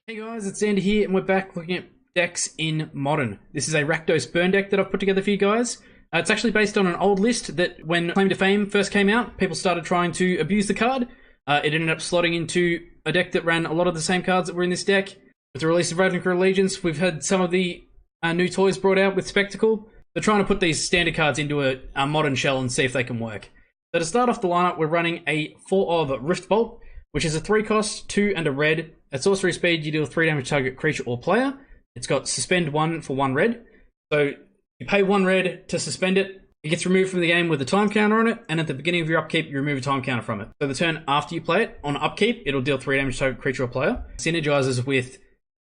Hey guys, it's Xander here, and we're back looking at decks in Modern. This is a Rakdos burn deck that I've put together for you guys. It's actually based on an old list that when Claim to Fame first came out, people started trying to abuse the card. It ended up slotting into a deck that ran a lot of the same cards that were in this deck. With the release of Ravnica Allegiance, we've had some of the new toys brought out with Spectacle. They're trying to put these standard cards into a Modern shell and see if they can work. So to start off the lineup, we're running a 4 of Rift Bolt, which is a 3 cost, 2 and a red. At sorcery speed, you deal 3 damage to target creature or player. It's got suspend 1 for 1 red. So you pay 1 red to suspend it. It gets removed from the game with a time counter on it, and at the beginning of your upkeep, you remove a time counter from it. So the turn after you play it, on upkeep, it'll deal 3 damage to target creature or player. It synergizes with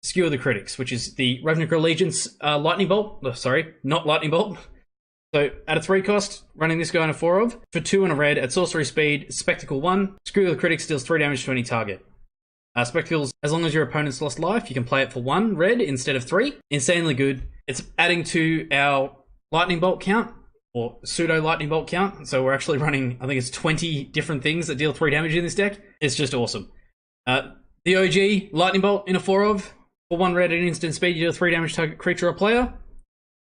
Skewer the Critics, which is the Ravnica Allegiance Lightning Bolt. Oh, sorry, not Lightning Bolt. So at a 3 cost, running this guy in a 4 of, for 2 and a red, at sorcery speed, Spectacle 1, Skewer the Critics deals 3 damage to any target. Spectacles, as long as your opponent's lost life, you can play it for 1 red instead of 3. Insanely good. It's adding to our Lightning Bolt count, or pseudo Lightning Bolt count. So we're actually running, I think it's 20 different things that deal 3 damage in this deck. It's just awesome. The OG Lightning Bolt in a 4 of, for 1 red at instant speed, you deal 3 damage to target creature or player.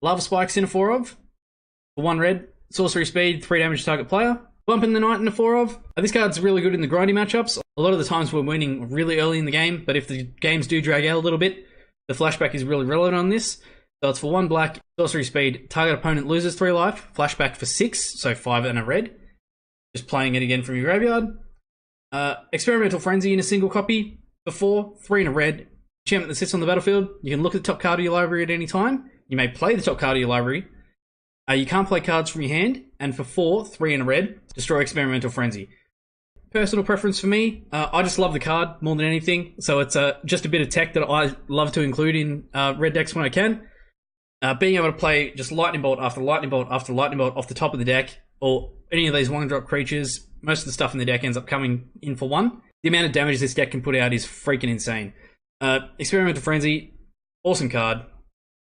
Lava Spikes in a 4 of, for 1 red, sorcery speed, 3 damage to target player. Bump in the Night in a 4 of. This card's really good in the grindy matchups. A lot of the times we're winning really early in the game, but if the games do drag out a little bit, the flashback is really relevant on this. So it's for 1 black, sorcery speed, target opponent loses 3 life, flashback for 6, so 5 and a red. Just playing it again from your graveyard. Experimental Frenzy in a single copy for 4, 3 and a red. Enchantment that sits on the battlefield. You can look at the top card of your library at any time. You may play the top card of your library. You can't play cards from your hand, and for 4, 3 and a red, destroy Experimental Frenzy. Personal preference for me, I just love the card more than anything, so it's just a bit of tech that I love to include in red decks when I can. Being able to play just Lightning Bolt after Lightning Bolt after Lightning Bolt off the top of the deck, or any of these 1-drop creatures, most of the stuff in the deck ends up coming in for 1. The amount of damage this deck can put out is freaking insane. Experimental Frenzy, awesome card.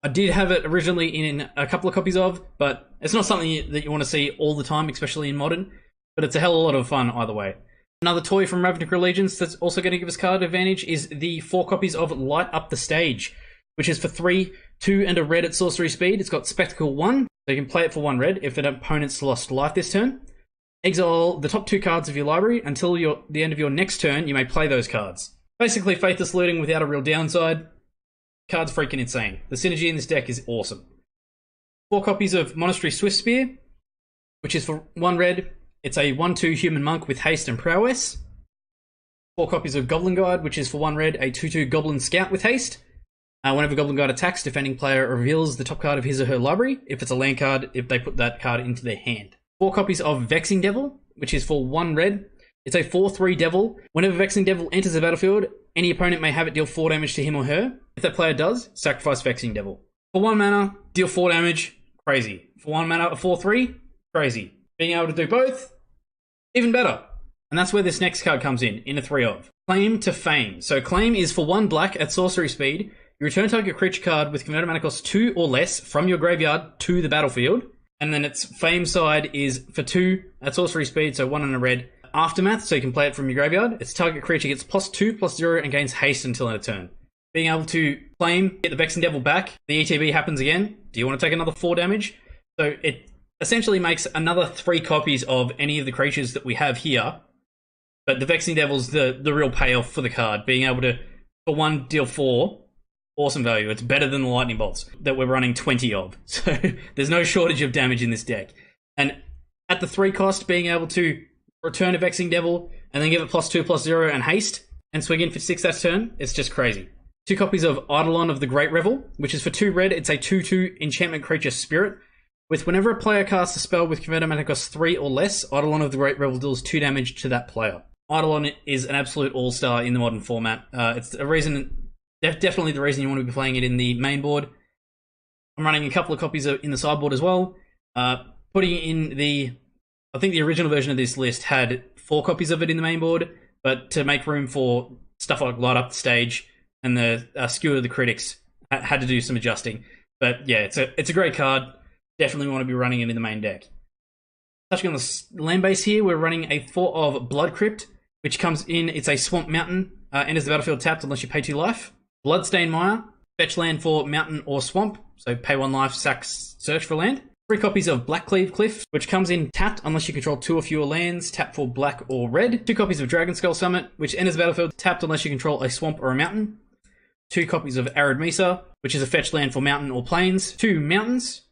I did have it originally in a couple of copies of, but it's not something that you want to see all the time, especially in Modern, but it's a hell of a lot of fun either way. Another toy from Ravnica Allegiance that's also going to give us card advantage is the 4 copies of Light Up the Stage, which is for 3, 2 and a red at sorcery speed. It's got Spectacle 1, so you can play it for 1 red if an opponent's lost life this turn. Exile the top 2 cards of your library until the end of your next turn. You may play those cards. Basically Faithless Looting without a real downside. Card's freaking insane. The synergy in this deck is awesome. 4 copies of Monastery Swiftspear, which is for 1 red. It's a 1/2 human monk with haste and prowess. 4 copies of Goblin Guide, which is for 1 red, a 2/2 Goblin Scout with haste. Whenever Goblin Guide attacks, defending player reveals the top card of his or her library. If it's a land card, if they put that card into their hand. 4 copies of Vexing Devil, which is for 1 red. It's a 4/3 Devil. Whenever Vexing Devil enters the battlefield, any opponent may have it deal 4 damage to him or her. If that player does, sacrifice Vexing Devil. For 1 mana, deal 4 damage. Crazy. For 1 mana, a 4/3. Crazy. Being able to do both, even better. And that's where this next card comes in a 3 of. Claim to Fame. So Claim is for 1 black at sorcery speed. You return target creature card with converted mana cost 2 or less from your graveyard to the battlefield. And then its Fame side is for 2 at sorcery speed, so 1 and a red. Aftermath, so you can play it from your graveyard. Its target creature gets +2/+0 and gains haste until end of turn. Being able to claim, get the Vexing Devil back, the ETB happens again. Do you want to take another 4 damage? So it essentially makes another 3 copies of any of the creatures that we have here. But the Vexing Devil's the real payoff for the card. Being able to, for 1, deal 4. Awesome value. It's better than the Lightning Bolts that we're running 20 of. So there's no shortage of damage in this deck. And at the 3 cost, being able to return a Vexing Devil and then give it +2/+0 and haste and swing in for 6 that turn, it's just crazy. 2 copies of Eidolon of the Great Revel, which is for 2 red. It's a 2/2 enchantment creature spirit. With whenever a player casts a spell with converted mana cost 3 or less, Eidolon of the Great Revel deals 2 damage to that player. Eidolon is an absolute all-star in the Modern format. It's a reason, definitely the reason you want to be playing it in the main board. I'm running a couple of copies in the sideboard as well. Putting it in I think the original version of this list had 4 copies of it in the main board, but to make room for stuff like Light Up the Stage and the Skewer the Critics, had to do some adjusting. But yeah, it's a great card. Definitely want to be running it in the main deck. Touching on the land base here, we're running a 4 of Blood Crypt, which comes in, it's a Swamp Mountain, enters the battlefield tapped unless you pay 2 life. Bloodstained Mire, fetch land for mountain or swamp, so pay 1 life, sack, search for land. 3 copies of Blackcleave Cliff, which comes in tapped unless you control 2 or fewer lands, tap for black or red. 2 copies of Dragonskull Summit, which enters the battlefield tapped unless you control a swamp or a mountain. 2 copies of Arid Mesa, which is a fetch land for mountain or plains. 2 mountains,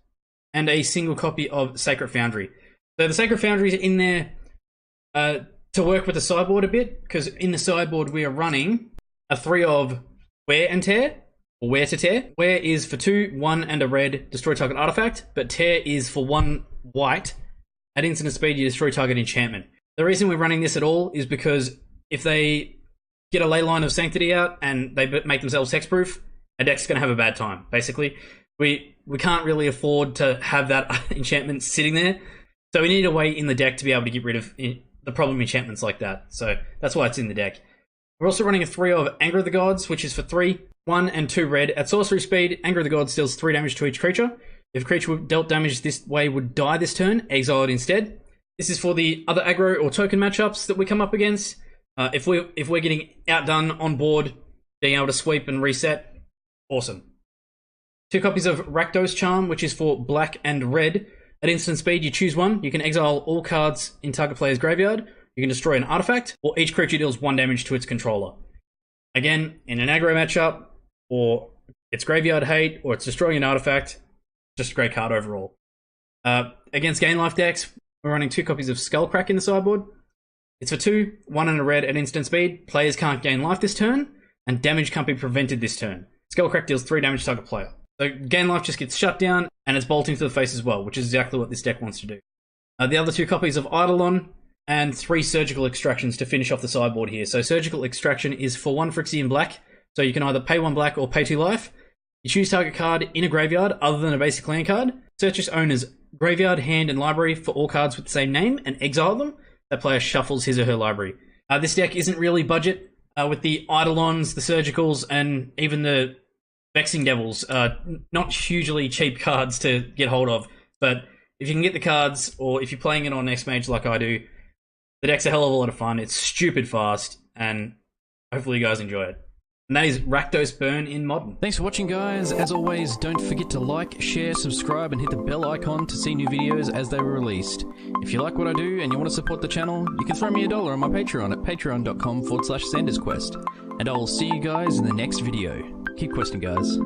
and a single copy of Sacred Foundry. So the Sacred Foundry is in there to work with the sideboard a bit, because in the sideboard we are running a 3 of Wear and Tear, or Wear to Tear. Wear is for 2, 1 and a red, destroy target artifact, but Tear is for 1 white. At instant speed, you destroy target enchantment. The reason we're running this at all is because if they get a Leyline of Sanctity out and they make themselves hexproof, a deck's going to have a bad time, basically. We can't really afford to have that enchantment sitting there, so we need a way in the deck to be able to get rid of the problem enchantments like that. So that's why it's in the deck. We're also running a 3 of Anger of the Gods, which is for 3, 1 and 2 red. At sorcery speed, Anger of the Gods deals 3 damage to each creature. If a creature dealt damage this way would die this turn, exile it instead. This is for the other aggro or token matchups that we come up against. If we're getting outdone on board, being able to sweep and reset, awesome. 2 copies of Rakdos Charm, which is for black and red. At instant speed, you choose 1. You can exile all cards in target player's graveyard. You can destroy an artifact, or each creature deals 1 damage to its controller. Again, in an aggro matchup, or it's graveyard hate, or it's destroying an artifact, just a great card overall. Against Gain Life decks, we're running 2 copies of Skullcrack in the sideboard. It's for 2, 1 and a red at instant speed. Players can't gain life this turn, and damage can't be prevented this turn. Skullcrack deals 3 damage to target player. So gain life just gets shut down, and it's bolting to the face as well, which is exactly what this deck wants to do. The other 2 copies of Eidolon, and 3 Surgical Extractions to finish off the sideboard here. So Surgical Extraction is for 1 Phyrexian black, so you can either pay 1 black or pay 2 life. You choose target card in a graveyard other than a basic land card. Search its owner's graveyard, hand, and library for all cards with the same name, and exile them. That player shuffles his or her library. This deck isn't really budget, with the Eidolons, the Surgicals, and even the Vexing Devils. Not hugely cheap cards to get hold of, but if you can get the cards, or if you're playing it on X-Mage like I do, the deck's a hell of a lot of fun. It's stupid fast, and hopefully you guys enjoy it. And that is Rakdos Burn in Modern. Thanks for watching, guys. As always, don't forget to like, share, subscribe, and hit the bell icon to see new videos as they were released. If you like what I do and you want to support the channel, you can throw me $1 on my Patreon at patreon.com/ZandersQuest. And I will see you guys in the next video. Keep questing, guys.